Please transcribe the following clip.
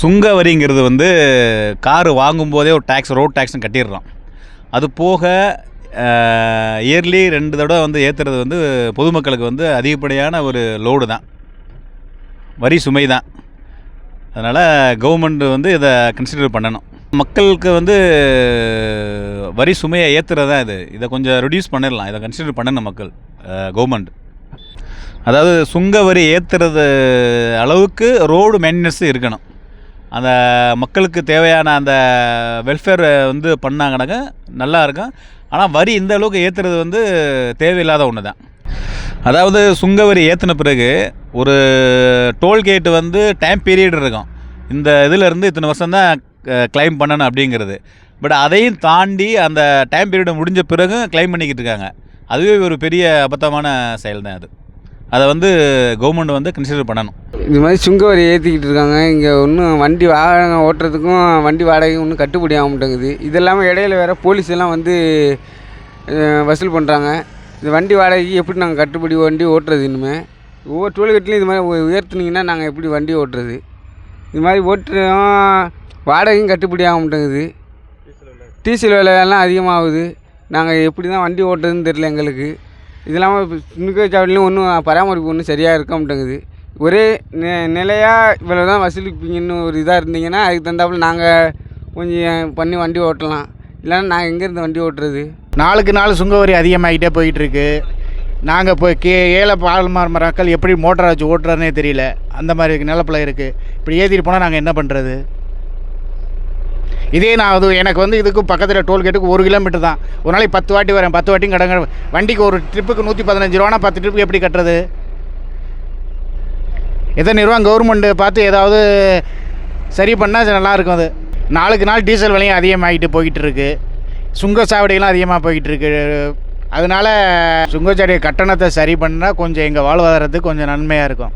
சுங்க வரிங்கிறது வந்து காரு வாங்கும்போதே ஒரு டேக்ஸ், ரோட் டேக்ஸ்னு கட்டிடுறோம். அது போக இயர்லி 2 தடவை வந்து ஏற்றுறது வந்து பொதுமக்களுக்கு வந்து அதிகப்படியான ஒரு லோடு தான், வரி சுமை தான். அதனால் கவர்மெண்ட் வந்து இதை கன்சிடர் பண்ணணும். மக்களுக்கு வந்து வரி சுமையை ஏற்றுறது தான் இதை கொஞ்சம் ரெடியூஸ் பண்ணிடலாம். இதை கன்சிடர் பண்ணணும் மக்கள், கவர்மெண்ட். அதாவது சுங்க வரி ஏற்றுறது அளவுக்கு ரோடு மெயின்டெனன்ஸ் இருக்கணும். அந்த மக்களுக்கு தேவையான அந்த வெல்ஃபேர் வந்து பண்ணாங்கன்னாக்க நல்லா இருக்கும். ஆனால் வரி இந்த அளவுக்கு ஏற்றுறது வந்து தேவையில்லாத ஒன்று தான். அதாவது சுங்க வரி ஏற்றின பிறகு ஒரு டோல்கேட்டு வந்து டைம் பீரியட் இருக்கும். இந்த இதிலேருந்து இத்தனை வருஷம் தான் கிளைம் பண்ணணும் அப்படிங்கிறது. பட் அதையும் தாண்டி அந்த டைம் பீரியட் முடிஞ்ச பிறகு கிளைம் பண்ணிக்கிட்டு இருக்காங்க. அதுவே ஒரு பெரிய அபத்தமான செயல் தான் அது. அதை வந்து கவர்மெண்ட் வந்து கன்சிடர் பண்ணணும். இது மாதிரி சுங்க வரி ஏற்றிக்கிட்டு இருக்காங்க. இங்கே ஒன்றும் வண்டி வாகனம் ஓட்டுறதுக்கும் வண்டி வாடகைக்கும் ஒன்றும் கட்டுப்படி ஆக மாட்டேங்குது. இது இல்லாமல் இடையில வேறு போலீஸ் எல்லாம் வந்து வசூல் பண்ணுறாங்க. இந்த வண்டி வாடகைக்கு எப்படி நாங்கள் கட்டுப்படி வண்டி ஓட்டுறது? இனிமேல் ஒவ்வொரு டோல்கேட்லேயும் இது மாதிரி உயர்த்துனீங்கன்னா நாங்கள் எப்படி வண்டி ஓட்டுறது? இது மாதிரி ஓட்டுறோம், வாடகையும் கட்டுப்படி ஆக மாட்டேங்குது. டீசல் விலையெல்லாம் அதிகமாகுது. நாங்கள் எப்படி தான் வண்டி ஓட்டுறதுன்னு தெரியல எங்களுக்கு. இது இல்லாமல் சுங்கச்சாவடிலையும் ஒன்றும் பராமரிப்பு ஒன்றும் சரியாக இருக்க மாட்டேங்குது. ஒரே நிலையாக இவ்வளோ தான் வசூலிப்பீங்கன்னு ஒரு இதாக இருந்தீங்கன்னா அதுக்கு தகுந்தாப்புல நாங்கள் கொஞ்சம் பண்ணி வண்டி ஓட்டலாம். இல்லைன்னா நாங்கள் எங்கேருந்து வண்டி ஓட்டுறது? நாளுக்கு நாள் சுங்க வரி அதிகமாகிட்டே போயிட்டுருக்கு. நாங்கள் இப்போ ஏழை பால்மார் மக்கள் எப்படி மோட்டரை வச்சு ஓட்டுறதுனே தெரியல. அந்த மாதிரி நிலப்பில் இருக்குது. இப்படி ஏற்றிட்டு போனால் நாங்கள் என்ன பண்ணுறது? இதே நான் எனக்கு வந்து இதுக்கும் பக்கத்தில் டோல்கேட்டுக்கு 1 கிலோமீட்டர் தான். ஒரு நாளைக்கு 10 வாட்டி வரேன். 10 வாட்டியும் கடங்க. வண்டிக்கு ஒரு ட்ரிப்புக்கு 115 ரூபானா 10 ட்ரிப்புக்கு எப்படி கட்டுறது? எத்தனை ரூபா கவர்மெண்ட்டு பார்த்து ஏதாவது சரி பண்ணால் நல்லாயிருக்கும். அது நாளுக்கு நாள் டீசல் விலையும் அதிகமாகிட்டு போய்கிட்டு இருக்குது. சுங்கச்சாவடிகளும் அதிகமாக போய்கிட்டு இருக்கு. அதனால் சுங்கச்சாவடி கட்டணத்தை சரி பண்ணால் கொஞ்சம் எங்கள் வாழ்வாதாரத்துக்கு கொஞ்சம் நன்மையாக இருக்கும்.